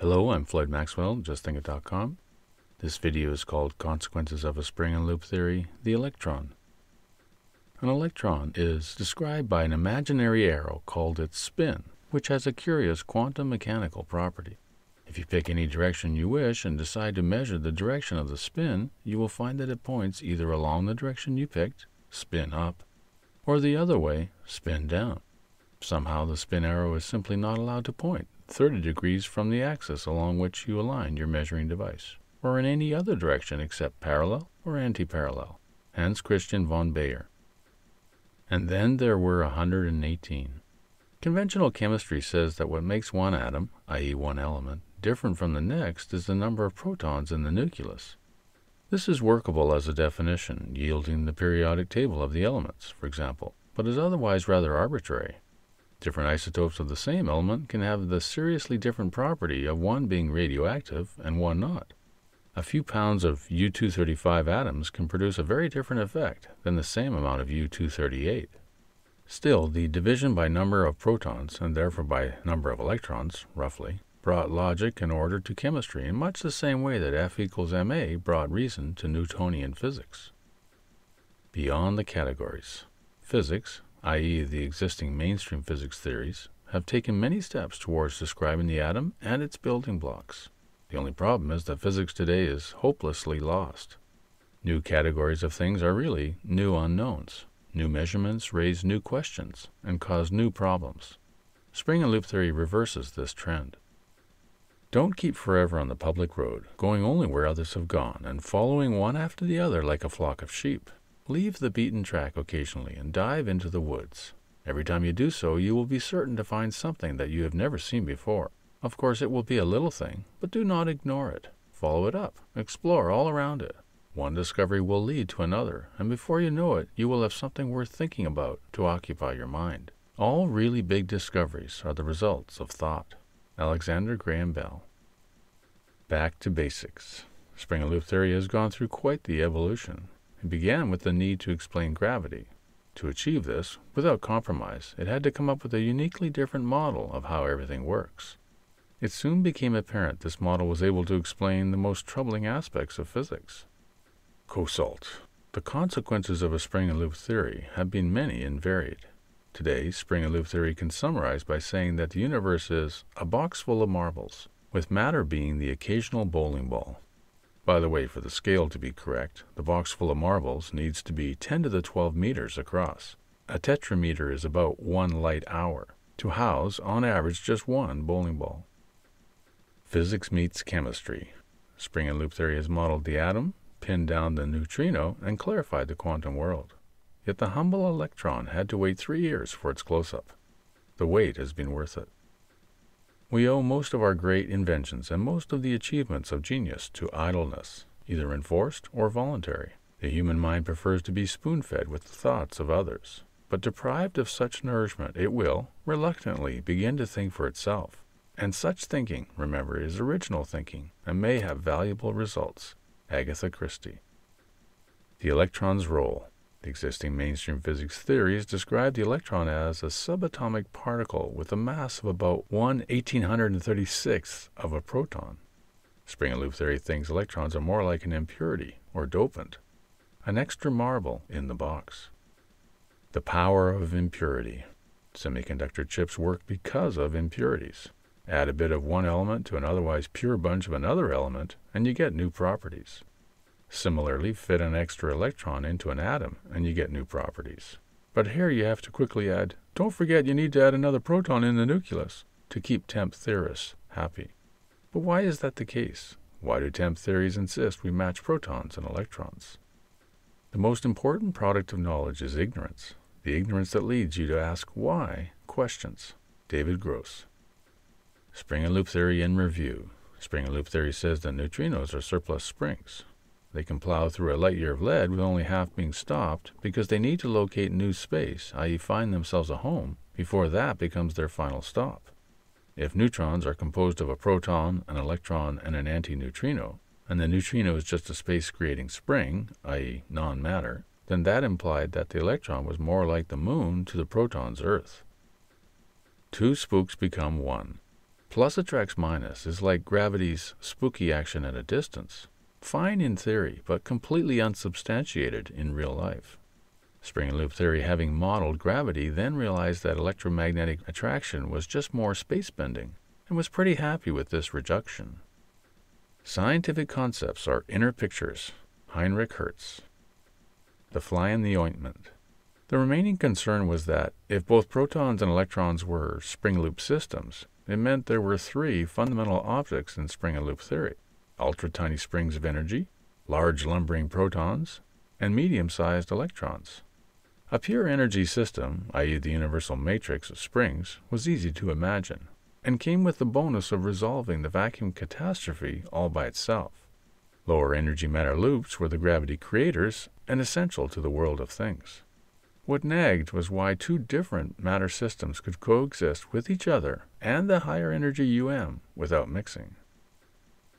Hello, I'm Floyd Maxwell, JustThinkIt.com. This video is called Consequences of a Spring and Loop Theory, the Electron. An electron is described by an imaginary arrow called its spin, which has a curious quantum mechanical property. If you pick any direction you wish and decide to measure the direction of the spin, you will find that it points either along the direction you picked, spin up, or the other way, spin down. Somehow the spin arrow is simply not allowed to point 30 degrees from the axis along which you aligned your measuring device, or in any other direction except parallel or anti-parallel. Hans Christian von Baer. And then there were 118. Conventional chemistry says that what makes one atom, i.e. one element, different from the next is the number of protons in the nucleus. This is workable as a definition, yielding the periodic table of the elements, for example, but is otherwise rather arbitrary. Different isotopes of the same element can have the seriously different property of one being radioactive and one not. A few pounds of U-235 atoms can produce a very different effect than the same amount of U-238. Still, the division by number of protons, and therefore by number of electrons, roughly, brought logic and order to chemistry in much the same way that F equals ma brought reason to Newtonian physics. Beyond the categories, physics, i.e. the existing mainstream physics theories, have taken many steps towards describing the atom and its building blocks. The only problem is that physics today is hopelessly lost. New categories of things are really new unknowns. New measurements raise new questions and cause new problems. Spring and loop theory reverses this trend. Don't keep forever on the public road, going only where others have gone and following one after the other like a flock of sheep. Leave the beaten track occasionally and dive into the woods. Every time you do so, you will be certain to find something that you have never seen before. Of course, it will be a little thing, but do not ignore it. Follow it up. Explore all around it. One discovery will lead to another, and before you know it, you will have something worth thinking about to occupy your mind. All really big discoveries are the results of thought. Alexander Graham Bell. Back to basics. Spring and loop theory has gone through quite the evolution. It began with the need to explain gravity. To achieve this, without compromise, it had to come up with a uniquely different model of how everything works. It soon became apparent this model was able to explain the most troubling aspects of physics. COASALT. The consequences of a spring and loop theory have been many and varied. Today, spring and loop theory can summarize by saying that the universe is a box full of marbles, with matter being the occasional bowling ball. By the way, for the scale to be correct, the box full of marbles needs to be 10 to the 12 meters across. A tetrameter is about 1 light hour, to house, on average, just one bowling ball. Physics meets chemistry. Spring and loop theory has modeled the atom, pinned down the neutrino, and clarified the quantum world. Yet the humble electron had to wait 3 years for its close-up. The wait has been worth it. We owe most of our great inventions and most of the achievements of genius to idleness, either enforced or voluntary. The human mind prefers to be spoon-fed with the thoughts of others, but deprived of such nourishment, it will, reluctantly, begin to think for itself. And such thinking, remember, is original thinking and may have valuable results. Agatha Christie. The electron's role. The existing mainstream physics theories describe the electron as a subatomic particle with a mass of about 1/1836th of a proton. Spring and loop theory thinks electrons are more like an impurity, or dopant, an extra marble in the box. The power of impurity. Semiconductor chips work because of impurities. Add a bit of one element to an otherwise pure bunch of another element, and you get new properties. Similarly, fit an extra electron into an atom, and you get new properties. But here you have to quickly add, don't forget you need to add another proton in the nucleus to keep temp theorists happy. But why is that the case? Why do temp theories insist we match protons and electrons? The most important product of knowledge is ignorance, the ignorance that leads you to ask why questions. David Gross. Spring and loop theory in review. Spring and loop theory says that neutrinos are surplus springs. They can plow through a light year of lead with only half being stopped because they need to locate new space, i.e. find themselves a home, before that becomes their final stop. If neutrons are composed of a proton, an electron, and an antineutrino, and the neutrino is just a space-creating spring, i.e. non-matter, then that implied that the electron was more like the moon to the proton's Earth. Two spooks become one. Plus attracts minus is like gravity's spooky action at a distance. Fine in theory, but completely unsubstantiated in real life. Spring and loop theory, having modeled gravity, then realized that electromagnetic attraction was just more space-bending, and was pretty happy with this reduction. Scientific concepts are inner pictures. Heinrich Hertz. The fly in the ointment. The remaining concern was that, if both protons and electrons were spring-loop systems, it meant there were three fundamental objects in spring and loop theory: ultra-tiny springs of energy, large lumbering protons, and medium-sized electrons. A pure energy system, i.e. the universal matrix of springs, was easy to imagine, and came with the bonus of resolving the vacuum catastrophe all by itself. Lower energy matter loops were the gravity creators and essential to the world of things. What nagged was why two different matter systems could coexist with each other and the higher energy without mixing.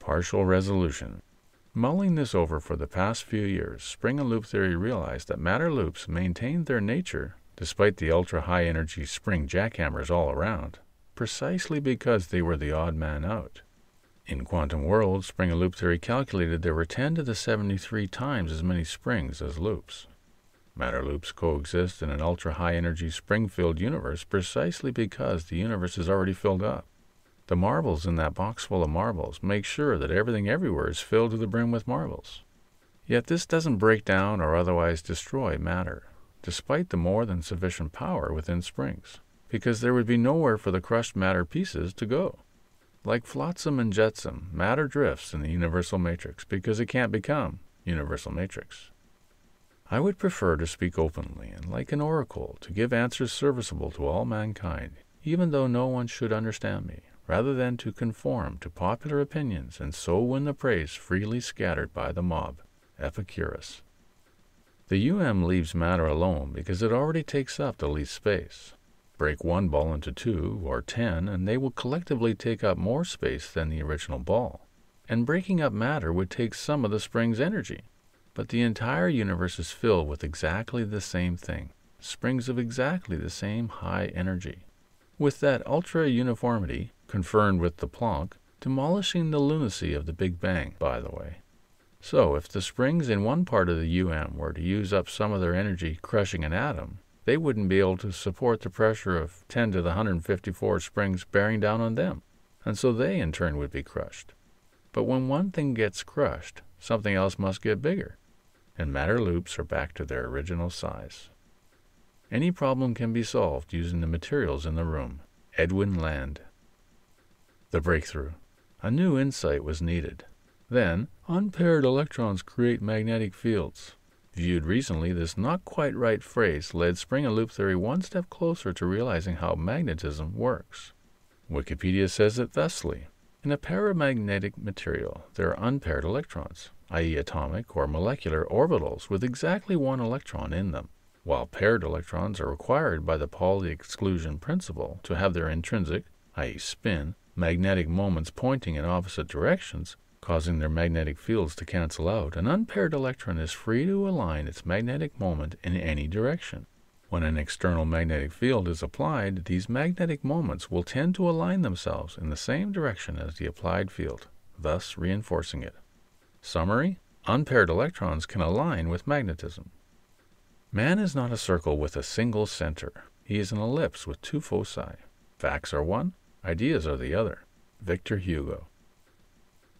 Partial resolution. Mulling this over for the past few years, spring and loop theory realized that matter loops maintained their nature, despite the ultra-high energy spring jackhammers all around, precisely because they were the odd man out. In quantum worlds, spring and loop theory calculated there were 10 to the 73 times as many springs as loops. Matter loops coexist in an ultra-high energy spring-filled universe precisely because the universe is already filled up. The marbles in that box full of marbles make sure that everything everywhere is filled to the brim with marbles. Yet this doesn't break down or otherwise destroy matter, despite the more than sufficient power within springs, because there would be nowhere for the crushed matter pieces to go. Like flotsam and jetsam, matter drifts in the universal matrix because it can't become universal matrix. I would prefer to speak openly and like an oracle to give answers serviceable to all mankind, even though no one should understand me, rather than to conform to popular opinions and so win the praise freely scattered by the mob. Epicurus. The leaves matter alone because it already takes up the least space. Break one ball into 2 or 10 and they will collectively take up more space than the original ball. And breaking up matter would take some of the spring's energy. But the entire universe is filled with exactly the same thing, springs of exactly the same high energy. With that ultra-uniformity, confirmed with the Planck, demolishing the lunacy of the Big Bang, by the way. So, if the springs in one part of the were to use up some of their energy crushing an atom, they wouldn't be able to support the pressure of 10 to the 154 springs bearing down on them, and so they in turn would be crushed. But when one thing gets crushed, something else must get bigger, and matter loops are back to their original size. Any problem can be solved using the materials in the room. Edwin Land. The breakthrough. A new insight was needed. Then, unpaired electrons create magnetic fields. Viewed recently, this not-quite-right phrase led spring and loop theory one step closer to realizing how magnetism works. Wikipedia says it thusly: in a paramagnetic material, there are unpaired electrons, i.e. atomic or molecular orbitals with exactly one electron in them, while paired electrons are required by the Pauli exclusion principle to have their intrinsic, i.e. spin, magnetic moments pointing in opposite directions, causing their magnetic fields to cancel out. An unpaired electron is free to align its magnetic moment in any direction. When an external magnetic field is applied, these magnetic moments will tend to align themselves in the same direction as the applied field, thus reinforcing it. Summary: unpaired electrons can align with magnetism. Man is not a circle with a single center. He is an ellipse with two foci. Facts are one, ideas are the other. Victor Hugo.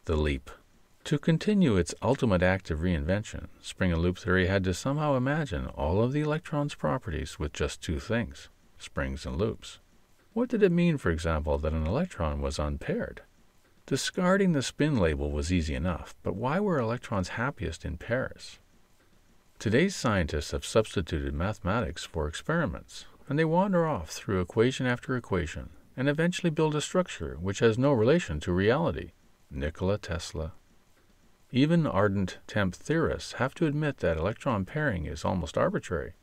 The leap. To continue its ultimate act of reinvention, spring and loop theory had to somehow imagine all of the electron's properties with just two things, springs and loops. What did it mean, for example, that an electron was unpaired? Discarding the spin label was easy enough, but why were electrons happiest in pairs? Today's scientists have substituted mathematics for experiments, and they wander off through equation after equation, and eventually build a structure which has no relation to reality. Nikola Tesla. Even ardent temp theorists have to admit that electron pairing is almost arbitrary.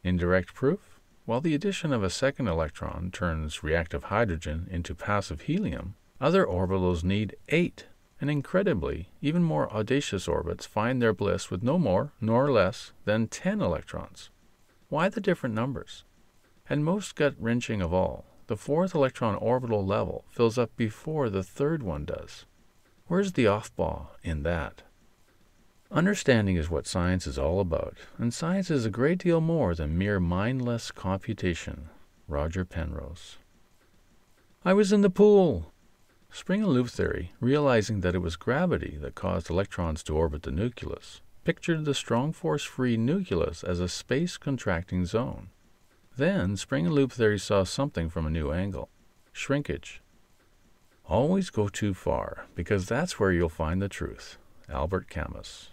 Indirect proof? While the addition of a second electron turns reactive hydrogen into passive helium, other orbitals need 8, and incredibly, even more audacious orbits find their bliss with no more nor less than 10 electrons. Why the different numbers? And most gut-wrenching of all, the fourth electron orbital level fills up before the third one does. Where's the off-ball in that? Understanding is what science is all about, and science is a great deal more than mere mindless computation. Roger Penrose. I was in the pool. Spring and loop theory, realizing that it was gravity that caused electrons to orbit the nucleus, pictured the strong force-free nucleus as a space-contracting zone. Then, spring and loop theory saw something from a new angle: shrinkage. Always go too far, because that's where you'll find the truth. Albert Camus.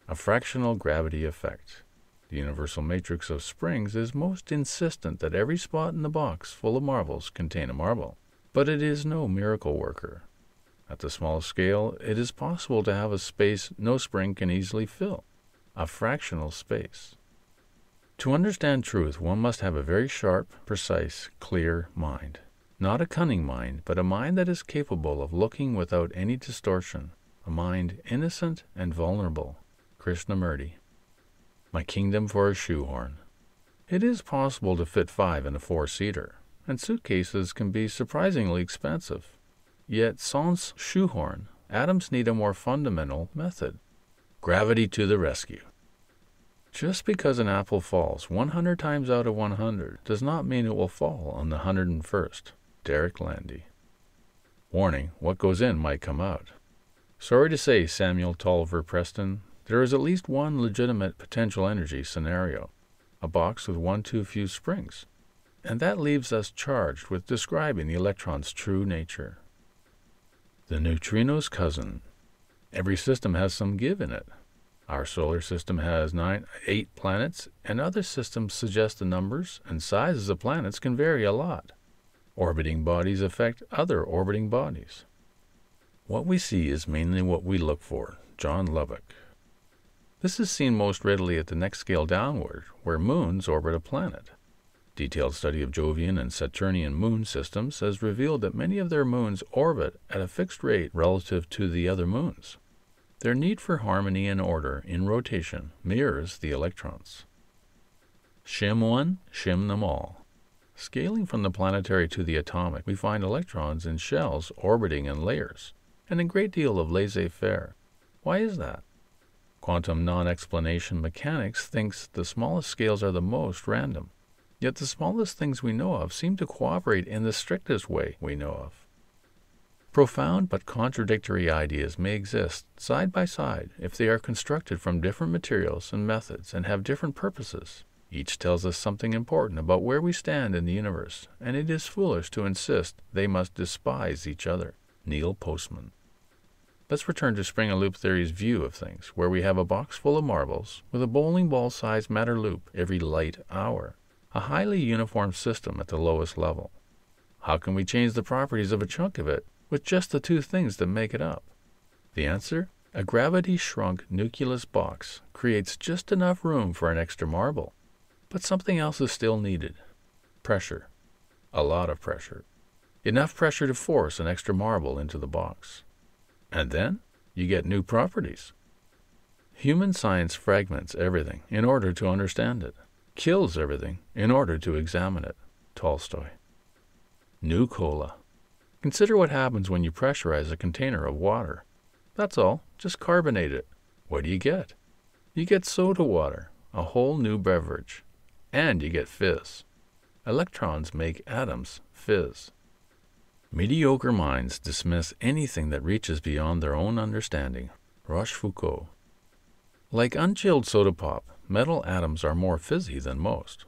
A fractional gravity effect. The universal matrix of springs is most insistent that every spot in the box full of marbles contain a marble, but it is no miracle worker. At the smallest scale, it is possible to have a space no spring can easily fill, a fractional space. To understand truth, one must have a very sharp, precise, clear mind. Not a cunning mind, but a mind that is capable of looking without any distortion, a mind innocent and vulnerable. Krishnamurti. My kingdom for a shoehorn. It is possible to fit 5 in a 4-seater, and suitcases can be surprisingly expensive. Yet, sans shoehorn, atoms need a more fundamental method. Gravity to the rescue. Just because an apple falls 100 times out of 100 does not mean it will fall on the 101st. Derek Landy. Warning, what goes in might come out. Sorry to say, Samuel Tolliver Preston, there is at least one legitimate potential energy scenario, a box with one too few springs, and that leaves us charged with describing the electron's true nature. The neutrino's cousin. Every system has some give in it. Our solar system has 8 planets, and other systems suggest the numbers and sizes of planets can vary a lot. Orbiting bodies affect other orbiting bodies. What we see is mainly what we look for. John Lubbock. This is seen most readily at the next scale downward, where moons orbit a planet. Detailed study of Jovian and Saturnian moon systems has revealed that many of their moons orbit at a fixed rate relative to the other moons. Their need for harmony and order in rotation mirrors the electrons. Shim one, shim them all. Scaling from the planetary to the atomic, we find electrons in shells orbiting in layers, and a great deal of laissez-faire. Why is that? Quantum non-explanation mechanics thinks the smallest scales are the most random, yet the smallest things we know of seem to cooperate in the strictest way we know of. Profound but contradictory ideas may exist side by side if they are constructed from different materials and methods and have different purposes. Each tells us something important about where we stand in the universe, and it is foolish to insist they must despise each other. Neil Postman. Let's return to spring and loop theory's view of things, where we have a box full of marbles with a bowling ball-sized matter loop every light hour, a highly uniform system at the lowest level. How can we change the properties of a chunk of it with just the 2 things that make it up? The answer? A gravity-shrunk nucleus box creates just enough room for an extra marble. But something else is still needed. Pressure. A lot of pressure. Enough pressure to force an extra marble into the box. And then you get new properties. Human science fragments everything in order to understand it, kills everything in order to examine it. Tolstoy. New cola. Consider what happens when you pressurize a container of water. That's all, just carbonate it. What do you get? You get soda water, a whole new beverage. And you get fizz. Electrons make atoms fizz. Mediocre minds dismiss anything that reaches beyond their own understanding. Rochefoucauld. Like unchilled soda pop, metal atoms are more fizzy than most.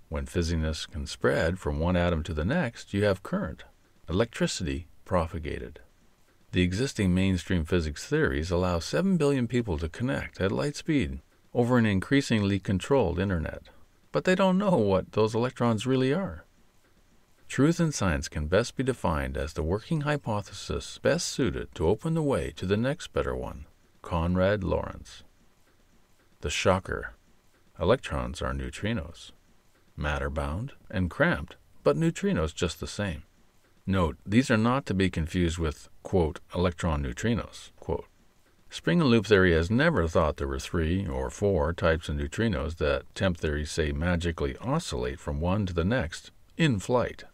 When fizziness can spread from one atom to the next, you have current, electricity propagated. The existing mainstream physics theories allow 7 billion people to connect at light speed over an increasingly controlled internet. But they don't know what those electrons really are. Truth in science can best be defined as the working hypothesis best suited to open the way to the next better one. Conrad Lawrence. The shocker. Electrons are neutrinos. Matter-bound and cramped, but neutrinos just the same. Note, these are not to be confused with, quote, electron neutrinos, quote. Spring and loop theory has never thought there were 3 or 4 types of neutrinos that temp theories say magically oscillate from one to the next in flight.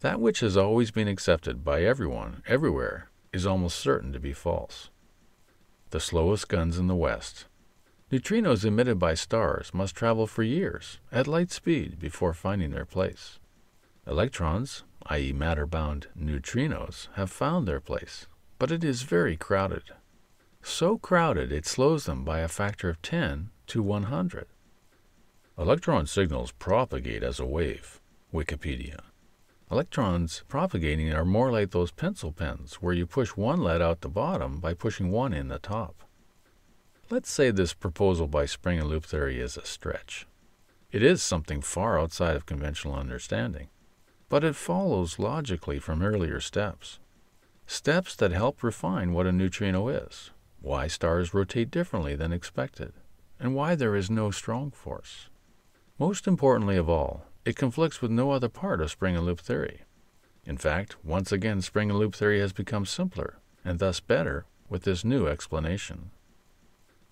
That which has always been accepted by everyone, everywhere, is almost certain to be false. The slowest guns in the West. Neutrinos emitted by stars must travel for years, at light speed, before finding their place. Electrons, i.e. matter-bound neutrinos, have found their place, but it is very crowded. So crowded it slows them by a factor of 10 to 100. Electron signals propagate as a wave. Wikipedia. Electrons propagating are more like those pencil pens where you push one lead out the bottom by pushing one in the top. Let's say this proposal by spring and loop theory is a stretch. It is something far outside of conventional understanding, but it follows logically from earlier steps. Steps that help refine what a neutrino is, why stars rotate differently than expected, and why there is no strong force. Most importantly of all, it conflicts with no other part of spring and loop theory. In fact, once again spring and loop theory has become simpler, and thus better, with this new explanation.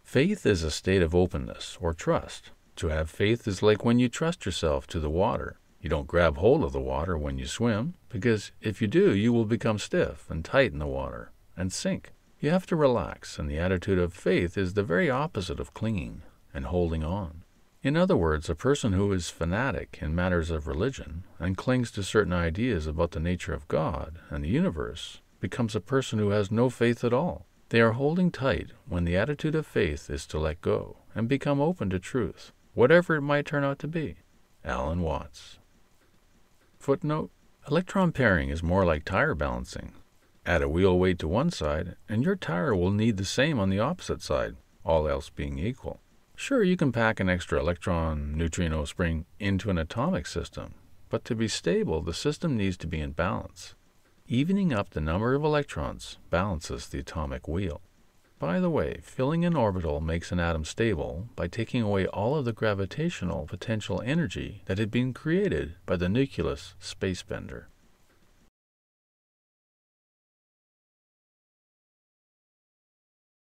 Faith is a state of openness or trust. To have faith is like when you trust yourself to the water. You don't grab hold of the water when you swim, because if you do, you will become stiff and tight in the water and sink. You have to relax, and the attitude of faith is the very opposite of clinging and holding on. In other words, a person who is fanatic in matters of religion and clings to certain ideas about the nature of God and the universe becomes a person who has no faith at all. They are holding tight when the attitude of faith is to let go and become open to truth, whatever it might turn out to be. Alan Watts. Footnote: electron pairing is more like tire balancing. Add a wheel weight to one side, and your tire will need the same on the opposite side, all else being equal. Sure, you can pack an extra electron neutrino spring into an atomic system, but to be stable, the system needs to be in balance. Evening up the number of electrons balances the atomic wheel. By the way, filling an orbital makes an atom stable by taking away all of the gravitational potential energy that had been created by the nucleus space bender.